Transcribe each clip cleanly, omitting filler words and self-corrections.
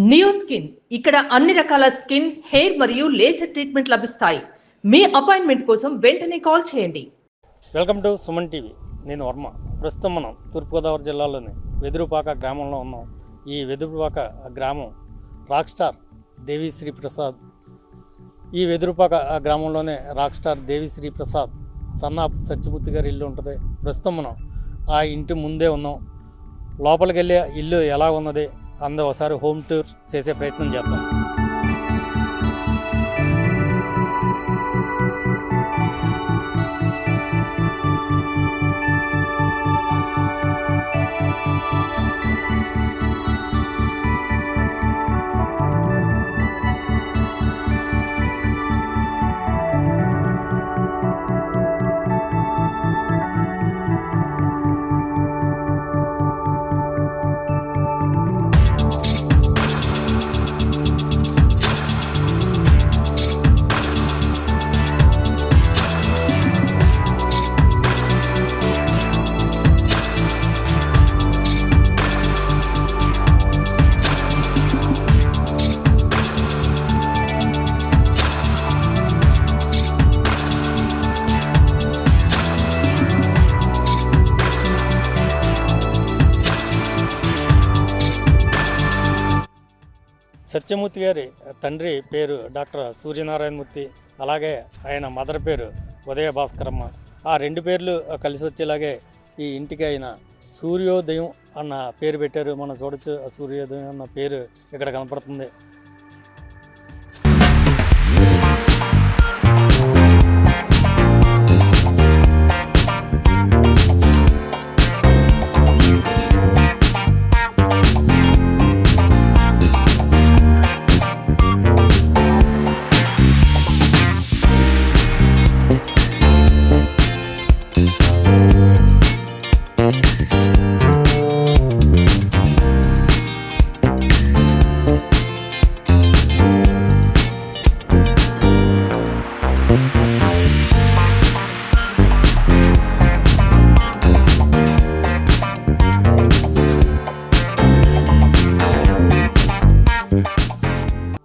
Neo skin ఇక్కడ అన్ని రకాల స్కిన్, హెయిర్ మరియు లేజర్ ట్రీట్మెంట్ లభిస్తాయి. మీ అపాయింట్మెంట్ కోసం వెంటనే కాల్ చేయండి. Welcome to Suman TV. నేను వర్మ. ప్రస్తుతం మనం తూర్పుగోదావరి జిల్లాలోని వెదురుపాక గ్రామంలో ఉన్నాం. ఈ వెదురుపాక గ్రామం రాక్ స్టార్ దేవిశ్రీ ప్రసాద్. ఈ వెదురుపాక గ్రామంలోనే rock star Devi Sri Prasad son of Satyamurthy గారి ఇల్లు ఉంటుంది. ప్రస్తుతం మనం ఆ ఇంటి ముందే ఉన్నాం. లోపలికి వెళ్ళే ఇల్లు ఎలా ఉన్నది అందరూ ఒకసారి హోమ్ టూర్ చేసే ప్రయత్నం చేద్దాం. సత్యమూర్తి గారి తండ్రి పేరు డాక్టర్ సూర్యనారాయణమూర్తి, అలాగే ఆయన మదర్ పేరు ఉదయ భాస్కరమ్మ. ఆ రెండు పేర్లు కలిసి వచ్చేలాగే ఈ ఇంటికి ఆయన సూర్యోదయం అన్న పేరు పెట్టారు. మనం చూడొచ్చు, ఆ సూర్యోదయం అన్న పేరు ఇక్కడ కనపడుతుంది.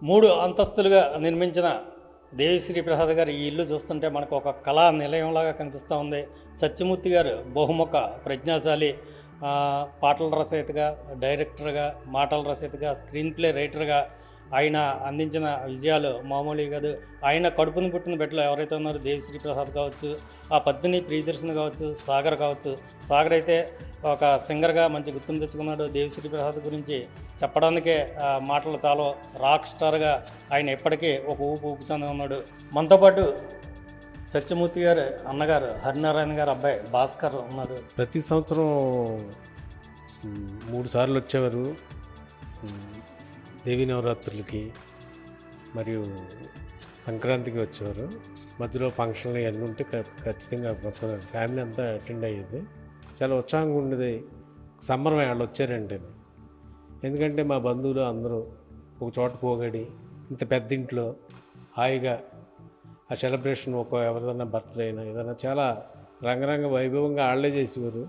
మూడు అంతస్తులుగా నిర్మించిన దేవిశ్రీ ప్రసాద్ గారు ఈ ఇల్లు చూస్తుంటే మనకు ఒక కళా నిలయంలాగా కనిపిస్తూ ఉంది. సత్యమూర్తి గారు బహుముఖ ప్రజ్ఞాశాలి, పాటల రచయితగా, డైరెక్టర్గా, మాటల రచయితగా, స్క్రీన్ ప్లే రైటర్గా ఆయన అందించిన విజయాలు మామూలుగా కాదు. ఆయన కడుపుని పుట్టిన బిడ్డలు ఎవరైతే ఉన్నారో దేవిశ్రీ ప్రసాద్ కావచ్చు, ఆ పద్మిని ప్రియదర్శిని కావచ్చు, సాగర్ కావచ్చు. సాగర్ అయితే ఒక సింగర్గా మంచి గుర్తింపు తెచ్చుకున్నాడు. దేవిశ్రీ ప్రసాద్ గురించి చెప్పడానికే మాటలు చాలా. రాక్ స్టార్గా ఆయన ఎప్పటికీ ఒక ఊపుతూనే ఉన్నాడు. మనతో పాటు సత్యమూర్తి గారు అన్నగారు హరినారాయణ గారు అబ్బాయి భాస్కర్ ఉన్నాడు. ప్రతి సంవత్సరం 3 సార్లు వచ్చేవారు దేవీ నవరాత్రులకి, మరియు సంక్రాంతికి వచ్చేవారు. మధ్యలో ఫంక్షన్లు ఇవన్నీ ఉంటే ఖచ్చితంగా మొత్తం ఫ్యామిలీ అంతా అటెండ్ అయ్యేది. చాలా ఉత్సాహంగా ఉండేది. సంబరం వాళ్ళు వచ్చారంటే, ఎందుకంటే మా బంధువులు అందరూ ఒక చోట పోగడి ఇంత పెద్ద ఇంట్లో హాయిగా ఆ సెలబ్రేషన్ ఎవరిదైనా బర్త్డే అయినా ఏదైనా చాలా రంగరంగ వైభవంగా వాళ్ళే చేసేవారు.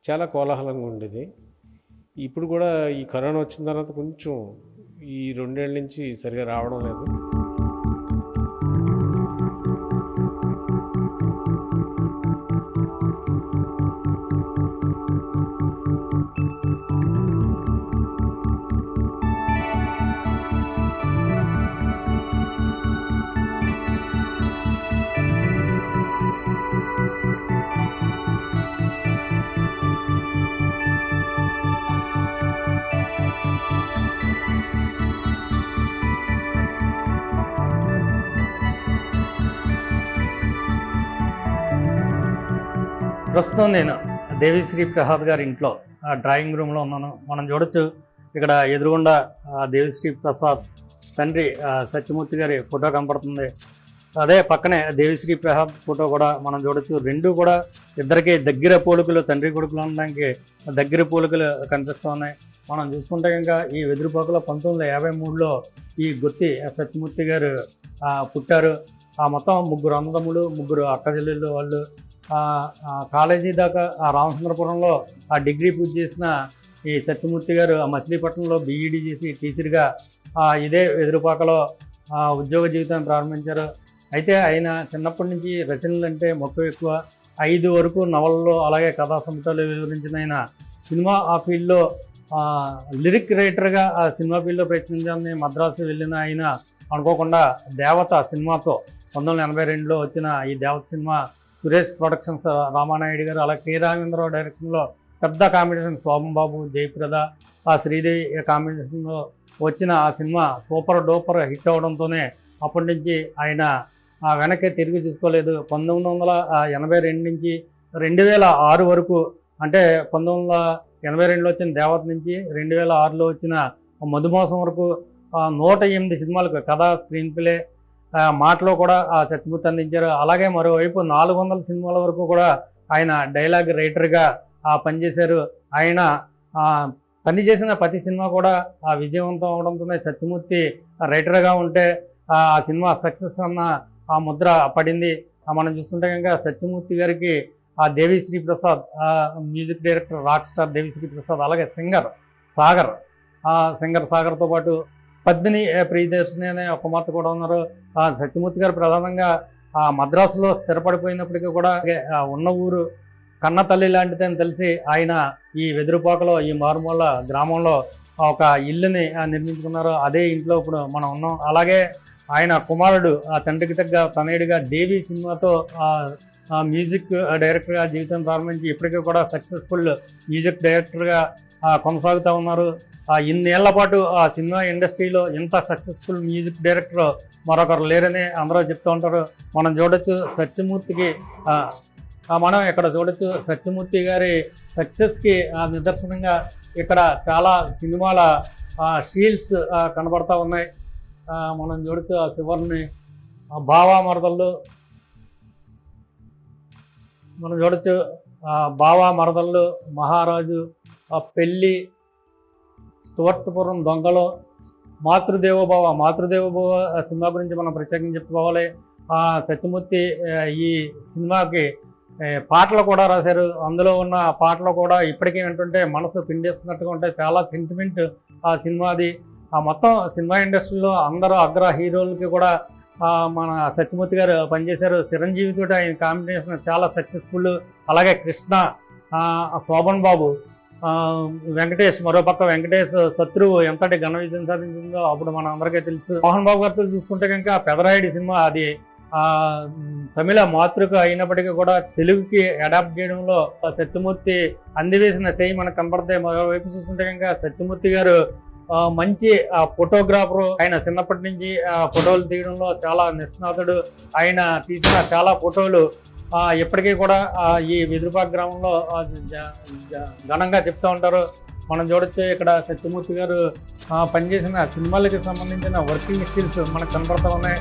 చాలా కోలాహలంగా ఉండేది. ఇప్పుడు కూడా ఈ కరోనా వచ్చిన తర్వాత కొంచెం ఈ 2 ఏళ్ళ నుంచి సరిగా రావడం లేదు. ప్రస్తుతం నేను దేవిశ్రీ ప్రసాద్ గారి ఇంట్లో డ్రాయింగ్ రూమ్లో ఉన్నాను. మనం చూడొచ్చు, ఇక్కడ ఎదురుగుండా దేవిశ్రీ ప్రసాద్ తండ్రి సత్యమూర్తి గారి ఫోటో కనపడుతుంది. అదే పక్కనే దేవిశ్రీ ప్రసాద్ ఫోటో కూడా మనం చూడొచ్చు. రెండు కూడా ఇద్దరికి దగ్గర పోలికలు, తండ్రి కొడుకులు అనడానికి దగ్గర పోలికలు కనిపిస్తూ ఉన్నాయి. మనం చూసుకుంటే ఇంకా ఈ వెదురుపాకలో 1953లో ఈ గుత్తి సత్యమూర్తి గారు పుట్టారు. మొత్తం 3 అన్నదమ్ములు, 3 అక్క చెల్లెళ్ళు వాళ్ళు. కాలేజీ దాకా రామచంద్రపురంలో డిగ్రీ పూర్తి చేసిన ఈ సత్యమూర్తి గారు ఆ మచిలీపట్నంలో బీఈడీ చేసి టీచర్గా ఇదే వెదురుపాకలో ఉద్యోగ జీవితాన్ని ప్రారంభించారు. అయితే ఆయన చిన్నప్పటి నుంచి రచనలు అంటే మక్కువ ఎక్కువ. 5 వరకు నవలలు అలాగే కథా సంపుటాలు వివరించిన ఆయన సినిమా ఫీల్డ్లో లిరిక్ రైటర్గా ఆ సినిమా ఫీల్డ్లో ప్రయత్నించాలని మద్రాసు వెళ్ళిన ఆయన అనుకోకుండా దేవత సినిమాతో 1982లో వచ్చిన ఈ దేవత సినిమా సురేష్ ప్రొడక్షన్స్ రామానాయుడు గారు అలాగే కె రాఘవేంద్రరావు డైరెక్షన్లో పెద్ద కాంబినేషన్ శోభన్ బాబు జయప్రద శ్రీదేవి కాంబినేషన్లో వచ్చిన ఆ సినిమా సూపర్ డూపర్ హిట్ అవడంతోనే అప్పటి నుంచి ఆయన వెనక్కి తిరిగి చూసుకోలేదు. 1982 నుంచి 2006 వరకు, అంటే 1982లో వచ్చిన దేవత నుంచి 2006లో వచ్చిన మధుమాసం వరకు 108 సినిమాలకు కథ, స్క్రీన్ ప్లే, మాటలో కూడా సత్యమూర్తి అందించారు. అలాగే మరోవైపు 400 సినిమాల వరకు కూడా ఆయన డైలాగ్ రైటర్గా పనిచేశారు. ఆయన పనిచేసిన ప్రతి సినిమా కూడా విజయవంతం అవడంతోనే సత్యమూర్తి రైటర్గా ఉంటే ఆ సినిమా సక్సెస్ అన్న ముద్ర పడింది. మనం చూసుకుంటే కనుక సత్యమూర్తి గారికి Devi Sri Prasad music director, rock star Devi Sri Prasad, అలాగే సింగర్ సాగర్తో పాటు పద్మిని ప్రియదర్శిని అనే ఒక కుమార్తె కూడా ఉన్నారు. సత్యమూర్తి గారు ప్రధానంగా మద్రాసులో స్థిరపడిపోయినప్పటికీ కూడా ఉన్న ఊరు కన్న తల్లి లాంటిదని తెలిసి ఆయన ఈ వెదురుపాకలో ఈ మారుమూల గ్రామంలో ఒక ఇల్లుని నిర్మించుకున్నారు. అదే ఇంట్లో ఇప్పుడు మనం ఉన్నాం. అలాగే ఆయన కుమారుడు తండ్రికి తగ్గ తనయుడిగా దేవి సినిమాతో మ్యూజిక్ డైరెక్టర్గా జీవితం ప్రారంభించి ఇప్పటికీ కూడా సక్సెస్ఫుల్ మ్యూజిక్ డైరెక్టర్గా కొనసాగుతూ ఉన్నారు. ఇన్నేళ్ల పాటు ఆ సినిమా ఇండస్ట్రీలో ఇంత సక్సెస్ఫుల్ మ్యూజిక్ డైరెక్టర్ మరొకరు లేరని అందరూ చెప్తూ ఉంటారు. మనం చూడొచ్చు సత్యమూర్తి గారి సక్సెస్కి నిదర్శనంగా ఇక్కడ చాలా సినిమాల షీల్డ్స్ కనబడతా ఉన్నాయి. మనం చూడొచ్చు ఆ శివర్ని, బావా మరదళ్ళు, మనం చూడొచ్చు బావా మరదళ్ళు, మహారాజు, పెళ్ళి, స్టువర్ట్పురం దొంగలు, మాతృదేవోభవ సినిమా గురించి మనం ప్రత్యేకంగా చెప్పుకోవాలి. సత్యమూర్తి ఈ సినిమాకి పాటలు కూడా రాశారు. అందులో ఉన్న పాటలు కూడా ఇప్పటికీ వింటుంటే మనసు పిండేస్తున్నట్టుగా ఉంటాయి. చాలా సెంటిమెంట్ ఆ సినిమాది. మొత్తం సినిమా ఇండస్ట్రీలో అందరూ అగ్ర హీరోలకి కూడా మన సత్యమూర్తి గారు పనిచేశారు. చిరంజీవితో ఆయన కాంబినేషన్ చాలా సక్సెస్ఫుల్. అలాగే కృష్ణ, శోభన్ బాబు, వెంకటేష్, మరోపక్క వెంకటేష్ శత్రువు ఎంతటి ఘన విజయం సాధించిందో అప్పుడు మన అందరికీ తెలుసు. మోహన్ బాబు గారితో చూసుకుంటే కనుక పెదరాయుడి సినిమా అది తమిళ మాతృక అయినప్పటికీ కూడా తెలుగుకి అడాప్ట్ చేయడంలో సత్యమూర్తి అందివేసిన చేయి మనకు కనపడతాయి. మరోవైపు చూసుకుంటే కనుక సత్యమూర్తి గారు మంచి ఫోటోగ్రాఫరు. ఆయన చిన్నప్పటి నుంచి ఫోటోలు తీయడంలో చాలా నిష్ణాతుడు. ఆయన తీసిన చాలా ఫోటోలు ఇప్పటికీ కూడా ఈ వెదురుపాక గ్రామంలో ఘనంగా చెప్తూ ఉంటారు. మనం చూడొచ్చు ఇక్కడ సత్యమూర్తి గారు పనిచేసిన సినిమాలకి సంబంధించిన వర్కింగ్ స్కిల్స్ మనకు కనపడతా ఉన్నాయి.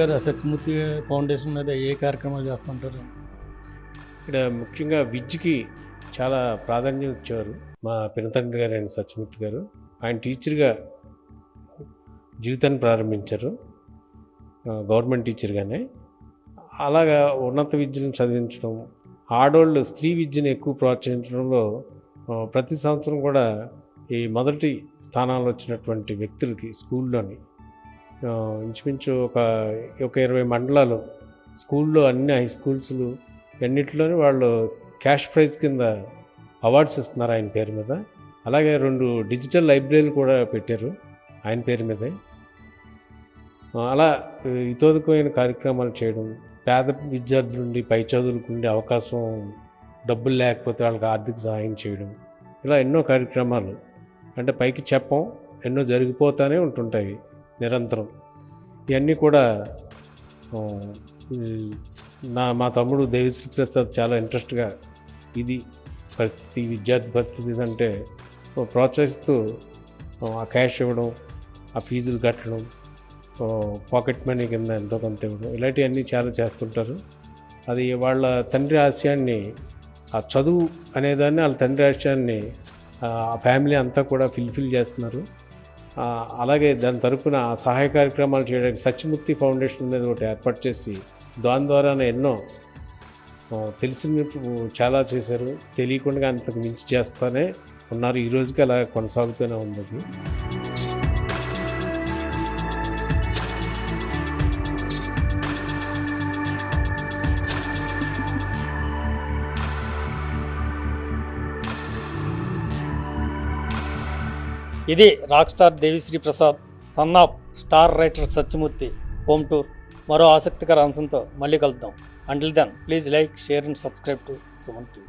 గారు సత్యమూర్తి ఫౌండేషన్ మీద ఏ కార్యక్రమాలు చేస్తుంటారు? ఇక్కడ ముఖ్యంగా విద్యకి చాలా ప్రాధాన్యం ఇచ్చేవారు మా పినతండ్రి గారు అయిన సత్యమూర్తి గారు. ఆయన టీచర్గా జీవితాన్ని ప్రారంభించారు, గవర్నమెంట్ టీచర్గానే. అలాగా ఉన్నత విద్యను చదివించడం, ఆడవాళ్ళు స్త్రీ విద్యను ఎక్కువ ప్రోత్సహించడంలో ప్రతి సంవత్సరం కూడా ఈ మొదటి స్థానాల్లో వచ్చినటువంటి వ్యక్తులకి స్కూల్లోని ఇంచుమించు ఒక 20 మండలాలు స్కూల్లో అన్ని హై స్కూల్స్లు అన్నింటిలోని వాళ్ళు క్యాష్ ప్రైజ్ కింద అవార్డ్స్ ఇస్తున్నారు ఆయన పేరు మీద. అలాగే 2 డిజిటల్ లైబ్రరీలు కూడా పెట్టారు ఆయన పేరు మీదే. అలా ఇతోదికమైన కార్యక్రమాలు చేయడం, పేద విద్యార్థుల నుండి పై చదువులకు ఉండే అవకాశం, డబ్బులు లేకపోతే వాళ్ళకి ఆర్థిక సహాయం చేయడం, ఇలా ఎన్నో కార్యక్రమాలు అంటే పైకి చెప్పం, ఎన్నో జరిగిపోతూనే ఉంటుంటాయి నిరంతరం. ఇవన్నీ కూడా ఆ, ఈ మా తమ్ముడు దేవిశ్రీ ప్రసాద్ చాలా ఇంట్రెస్ట్గా ఇది పరిస్థితి, విద్యార్థి పరిస్థితి అంటే ప్రోత్సహిస్తూ ఆ క్యాష్ ఇవ్వడం, ఆ ఫీజులు కట్టడం, పాకెట్ మనీ కింద ఎంతో కొంత ఇవ్వడం, ఇలాంటివన్నీ చాలా చేస్తుంటారు. అది వాళ్ళ తండ్రి ఆశయాన్ని, ఆ చదువు అనేదాన్ని వాళ్ళ తండ్రి ఆశయాన్ని ఆ ఫ్యామిలీ అంతా కూడా ఫిల్ చేస్తున్నారు. అలాగే దాని తరపున ఆ సహాయ కార్యక్రమాలు చేయడానికి సత్యమూర్తి ఫౌండేషన్ అనేది ఒకటి ఏర్పాటు చేసి దాని ద్వారానే ఎన్నో తెలిసిన చాలా చేశారు, తెలియకుండా అంతకు మించి చేస్తూనే ఉన్నారు. ఈ రోజుకి అలా కొనసాగుతూనే ఉంది అది. ఇది rock star Devi Sri Prasad, son of star writer Satyamurthy home tour. మరో ఆసక్తికర అంశంతో మళ్ళీ కలుద్దాం. Until then please like, share and subscribe to Suman TV.